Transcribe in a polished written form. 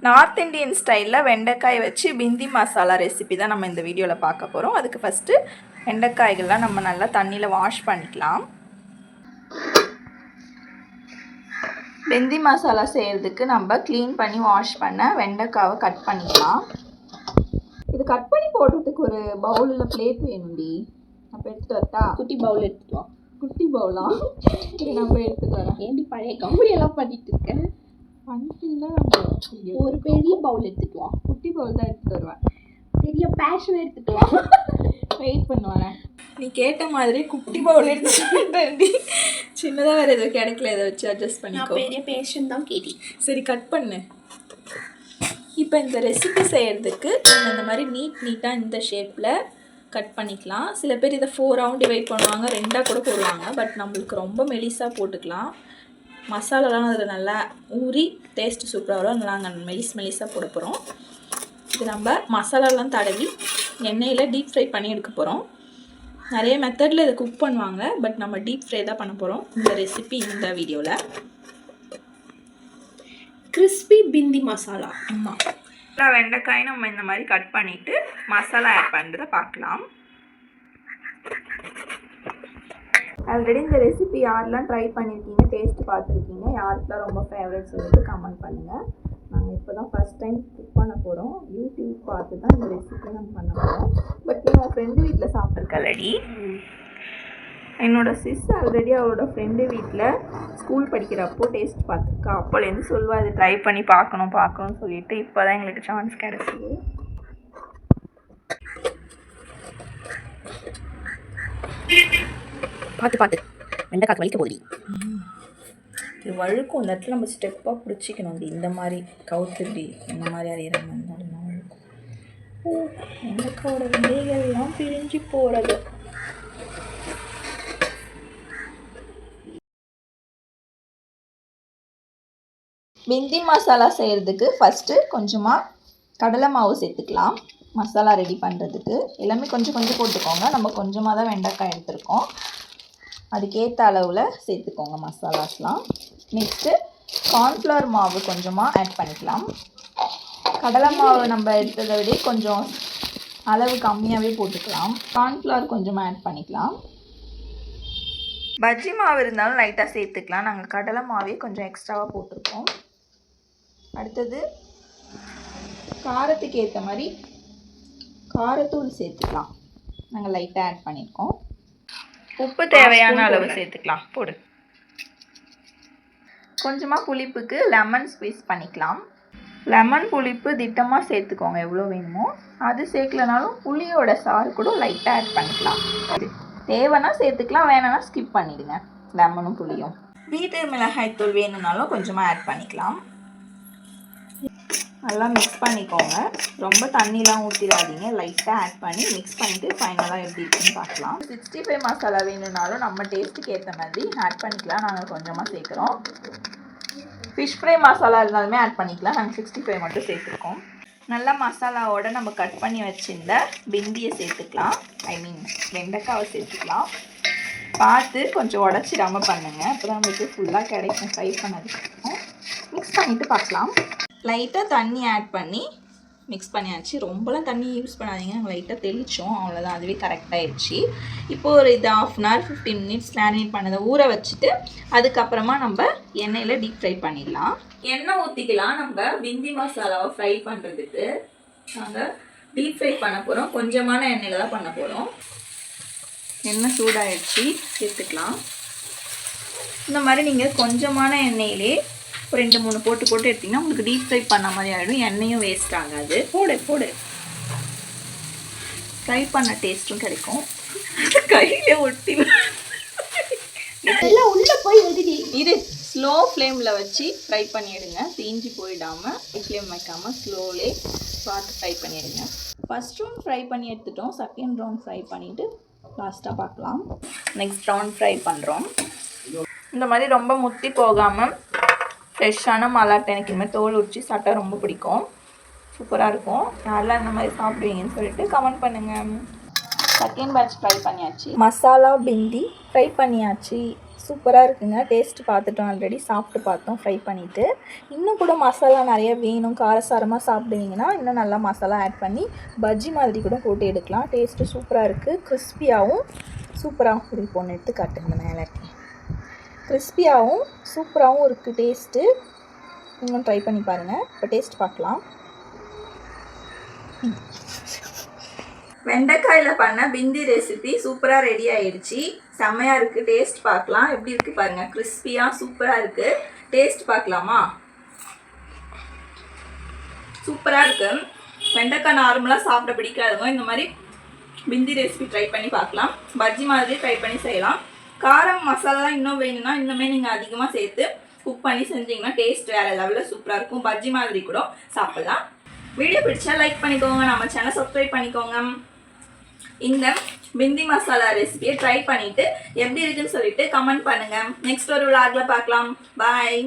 North Indian ஸ்டைலில் வெண்டைக்காய் வச்சு பிந்தி மசாலா ரெசிபி தான் நம்ம இந்த வீடியோவில் பார்க்க போகிறோம். அதுக்கு ஃபஸ்ட்டு வெண்டைக்காய்கள்லாம் நம்ம நல்லா தண்ணியில் வாஷ் பண்ணிக்கலாம். பிந்தி மசாலா செய்கிறதுக்கு நம்ம க்ளீன் பண்ணி வாஷ் பண்ண வெண்டைக்காவை கட் பண்ணிக்கலாம். இது கட் பண்ணி போடுறதுக்கு ஒரு பவுலில் பிளேட் வேணும்டி. அப்போ எடுத்துகிட்டு வரட்டா? குட்டி பவுல் எடுத்துக்கலாம். குட்டி பவுலா? இது நம்ம எடுத்துகிட்டு வரேன். ஏண்டி பழைய கம்பெனியெல்லாம் பண்ணிட்டு இருக்கேன். ஒரு பெரிய பவுல் எடுத்துக்கலாம். குட்டி பவுல் தான் எடுத்துகிட்டு வருவேன். பெரிய பேஷன் எடுத்துக்கலாம். வெயிட் பண்ணுவேன். நீ கேட்ட மாதிரி குட்டி பவுல் எடுத்துட்டு சின்னதாக வேறு எதுவும் கிடைக்கல, இதை வச்சு அட்ஜஸ்ட் பண்ணிக்கோ. பெரிய பேஷன் தான் கேட்டி. சரி, கட் பண்ணு. இப்போ இந்த ரெசிபி செய்கிறதுக்கு நம்ம இந்த மாதிரி நீட்டாக இந்த ஷேப்பில் கட் பண்ணிக்கலாம். சில பேர் இதை 4 ரவுண்ட் டிவைட் பண்ணுவாங்க, 2ஆக கூட போடுவாங்க. பட் நம்மளுக்கு ரொம்ப மெலிசாக போட்டுக்கலாம். மசாலாலாம் அதில் நல்லா ஊறி டேஸ்ட்டு சூப்பராக வரும். நாங்கள் மெலிசாக போட போகிறோம். இது நம்ம மசாலாலாம் தடவி எண்ணெயில் டீப் ஃப்ரை பண்ணி எடுக்க போகிறோம். நிறைய மெத்தடில் இதை குக் பண்ணுவாங்க, பட் நம்ம டீப் ஃப்ரை தான் பண்ண போகிறோம் இந்த ரெசிபி இந்த வீடியோவில். கிறிஸ்பி பிந்தி மசாலா. ஆமாம், வெண்டைக்காய் நம்ம இந்த மாதிரி கட் பண்ணிவிட்டு மசாலா ஆட் பண்ணுறதை பார்க்கலாம். ஆல்ரெடி இந்த ரெசிபி யாரெல்லாம் ட்ரை பண்ணியிருக்கீங்க, டேஸ்ட் பார்த்துருக்கீங்க, யாருக்கெல்லாம் ரொம்ப ஃபேவரட் சொல்லிட்டு கமெண்ட் பண்ணுங்கள். நாங்கள் இப்போ தான் ஃபஸ்ட் டைம் குக் பண்ண போகிறோம். யூடியூப் பார்த்து தான் இந்த ரெசிபி நம்ம பண்ண போகிறோம். பட் நீ உன் ஃப்ரெண்டு வீட்டில் சாப்பிட்ருக்கலடி. என்னோட சிஸ் ஆல்ரெடி அவளோட ஃப்ரெண்டு வீட்டில் ஸ்கூல் படிக்கிறப்போ டேஸ்ட் பார்த்துருக்கா. அப்போலேருந்து சொல்லுவா அது ட்ரை பண்ணி பார்க்கணும்னு சொல்லிட்டு இப்போ தான் எங்களுக்கு சான்ஸ் கிடச்சிது. பார்த்து வெண்டைக்காய் வலிக்க போகுது. இது வழுக்கும். இந்த இடத்துல நம்ம ஸ்டெப்பாக பிடிச்சிக்கணும். இந்த மாதிரி கவுத்துடி இந்த மாதிரி அறியிற மாதிரி வழுக்கும். வெண்டைக்காயோட விதைகள்லாம் பிரிஞ்சு போகிறது. பிந்தி மசாலா செய்கிறதுக்கு ஃபஸ்ட்டு கொஞ்சமாக கடலை மாவு சேர்த்துக்கலாம். மசாலா ரெடி பண்ணுறதுக்கு எல்லாமே கொஞ்சம் போட்டுக்கோங்க. நம்ம கொஞ்சமாக தான் வெண்டைக்காய் எடுத்துருக்கோம். அதுக்கேற்ற அளவில் சேர்த்துக்கோங்க மசாலாஸ்லாம். நெக்ஸ்ட்டு கார்ன்ஃப்ளவர் மாவு கொஞ்சமாக ஆட் பண்ணிக்கலாம். கடலை மாவு நம்ம எடுத்ததை விட கொஞ்சம் அளவு கம்மியாகவே போட்டுக்கலாம். கார்ன்ஃப்ளவர் கொஞ்சமாக ஆட் பண்ணிக்கலாம். பஜ்ஜி மாவு இருந்தாலும் லைட்டாக சேர்த்துக்கலாம். நாங்கள் கடலை மாவே கொஞ்சம் எக்ஸ்ட்ராவாக போட்டிருக்கோம். அடுத்தது காரத்துக்கு ஏற்ற மாதிரி காரத்தூள் சேர்த்துக்கலாம். நாங்கள் லைட்டாக ஆட் பண்ணியிருக்கோம். உப்பு தேவையான அளவு சேர்த்துக்கலாம். போடு. கொஞ்சமாக புளிப்புக்கு லெமன் ஸ்குவீஸ் பண்ணிக்கலாம். லெமன் புளிப்பு திட்டமாக சேர்த்துக்கோங்க, எவ்வளோ வேணுமோ. அது சேர்க்கலனாலும் புளியோட சாறு கூட லைட்டாக ஆட் பண்ணிக்கலாம். தேவைன்னா சேர்த்துக்கலாம், வேணும்னா ஸ்கிப் பண்ணிவிடுங்க. லெமனும் புளியும். வீட்டு மிளகாய் தூள் வேணும்னாலும் கொஞ்சமாக ஆட் பண்ணிக்கலாம். நல்லா மிக்ஸ் பண்ணிக்கோங்க. ரொம்ப தண்ணிலாம் ஊற்றிடாதீங்க. லைட்டாக ஆட் பண்ணி மிக்ஸ் பண்ணிவிட்டு ஃபைனலாக எப்படி இருக்குன்னு பார்க்கலாம். 65 மசாலா வேணும்னாலும் நம்ம டேஸ்ட்டுக்கு ஏற்ற மாதிரி ஆட் பண்ணிக்கலாம். நாங்கள் கொஞ்சமாக சேர்க்குறோம். ஃபிஷ் ஃப்ரை மசாலா இருந்தாலுமே ஆட் பண்ணிக்கலாம். நாங்கள் 65 மட்டும் சேர்த்துருக்கோம். நல்லா மசாலாவோட நம்ம கட் பண்ணி வச்சுருந்த பிந்தியை சேர்த்துக்கலாம். வெண்டைக்காவை சேர்த்துக்கலாம். பார்த்து கொஞ்சம் உடச்சிடாமல் பண்ணுங்கள். அப்போ தான் நம்மளுக்கு ஃபுல்லாக கிடைக்கும். ஃப்ரை பண்ணதுக்கு மிக்ஸ் பண்ணிவிட்டு பார்க்கலாம். லைட்டாக தண்ணி ஆட் பண்ணி மிக்ஸ் பண்ணியாச்சு. ரொம்பலாம் தண்ணி யூஸ் பண்ணாதீங்க. நாங்கள் லைட்டாக தெளித்தோம், அவ்வளோதான். அதுவே கரெக்டாகிடுச்சு. இப்போது ஒரு இது 1/2 hour 15 minutes மேரினேட் பண்ணதை ஊற வச்சுட்டு அதுக்கப்புறமா நம்ம எண்ணெயில் டீப் ஃப்ரை பண்ணிடலாம். எண்ணெய் ஊற்றிக்கலாம். நம்ம பிந்தி மசாலாவை ஃப்ரை பண்ணுறதுக்கு நாங்கள் டீப் ஃப்ரை பண்ண போகிறோம். கொஞ்சமான எண்ணெயில் தான் பண்ண போகிறோம். எண்ணெய் சூடாகிடுச்சு, சேர்த்துக்கலாம். இந்த மாதிரி நீங்கள் கொஞ்சமான எண்ணெயிலே ஒரு 2-3 போட்டு எடுத்திங்கன்னா உங்களுக்கு டீப் ஃப்ரை பண்ண மாதிரி ஆகிடும். எண்ணெயும் வேஸ்ட் ஆகாது. போடு ஃப்ரை பண்ண டேஸ்ட்டும் கிடைக்கும். கையிலே ஒட்டி எல்லாம் உள்ளே போய் இது ஸ்லோ ஃப்ளேமில் வச்சு ஃப்ரை பண்ணிவிடுங்க. தீஞ்சி போயிடாமல் ஃப்ளேம் வைக்காமல் ஸ்லோலே பார்த்து ஃப்ரை பண்ணிவிடுங்க. ஃபஸ்ட் ரவுண்ட் ஃப்ரை பண்ணி எடுத்துட்டோம். செகண்ட் ரவுண்ட் ஃப்ரை பண்ணிவிட்டு லாஸ்ட்டாக பார்க்கலாம். நெக்ஸ்ட் ரவுண்ட் ஃப்ரை பண்ணுறோம். இந்த மாதிரி ரொம்ப முத்தி போகாமல் ஃப்ரெஷ்ஷான மலாட்டை எனக்கு இனிமேல் தோல் உரிச்சி சாப்பிட்டா ரொம்ப பிடிக்கும். சூப்பராக இருக்கும். யாரெல்லாம் இந்த மாதிரி சாப்பிடுவீங்கன்னு சொல்லிட்டு கமெண்ட் பண்ணுங்கள். செகண்ட் பேட்ச் ஃப்ரை பண்ணியாச்சு. மசாலா பிந்தி ஃப்ரை பண்ணியாச்சு. சூப்பராக இருக்குங்க. டேஸ்ட் பார்த்துட்டோம், ஆல்ரெடி சாப்பிட்டு பார்த்தோம் ஃப்ரை பண்ணிவிட்டு. இன்னும் கூட மசாலா நிறைய வேணும், காரசாரமாக சாப்பிடுவீங்கன்னா இன்னும் நல்லா மசாலா ஆட் பண்ணி பஜ்ஜி மாதிரி கூட போட்டு எடுக்கலாம். டேஸ்ட்டு சூப்பராக இருக்குது. கிறிஸ்பியாகவும் சூப்பராகவும் இருக்குது. ஒன்று எடுத்து காட்டுங்க மேலே. கிறிஸ்பியாகவும் சூப்பராகவும் இருக்குது டேஸ்ட்டு. நீங்களும் ட்ரை பண்ணி பாருங்கள். இப்போ டேஸ்ட் பார்க்கலாம். வெண்டைக்காயில் பண்ண பிந்தி ரெசிபி சூப்பராக ரெடி ஆகிடுச்சு. செம்மையாக இருக்குது. டேஸ்ட் பார்க்கலாம். எப்படி இருக்குது பாருங்கள். கிறிஸ்பியாக சூப்பராக இருக்குது. டேஸ்ட் பார்க்கலாமா? சூப்பராக இருக்குது. வெண்டைக்காய் நார்மலாக சாப்பிட பிடிக்காதவங்க இந்த மாதிரி பிந்தி ரெசிபி ட்ரை பண்ணி பார்க்கலாம். பஜ்ஜி மாதிரி ட்ரை பண்ணி செய்யலாம். காரம் மசாலா இன்னும் வேணும்னா இன்னுமே நீங்கள் அதிகமாக சேர்த்து குக் பண்ணி செஞ்சிங்கன்னா டேஸ்ட் வேறு லெவலில் சூப்பராக இருக்கும். பஜ்ஜி மாதிரி கூட சாப்பிட்லாம். வீடியோ பிடிச்சா லைக் பண்ணிக்கோங்க, நம்ம சேனல் சப்ஸ்கிரைப் பண்ணிக்கோங்க. இந்த பிந்தி மசாலா ரெசிபியை ட்ரை பண்ணிவிட்டு எப்படி இருக்குன்னு சொல்லிட்டு கமெண்ட் பண்ணுங்கள். நெக்ஸ்ட் ஒரு விளாகில் பார்க்கலாம். பாய்.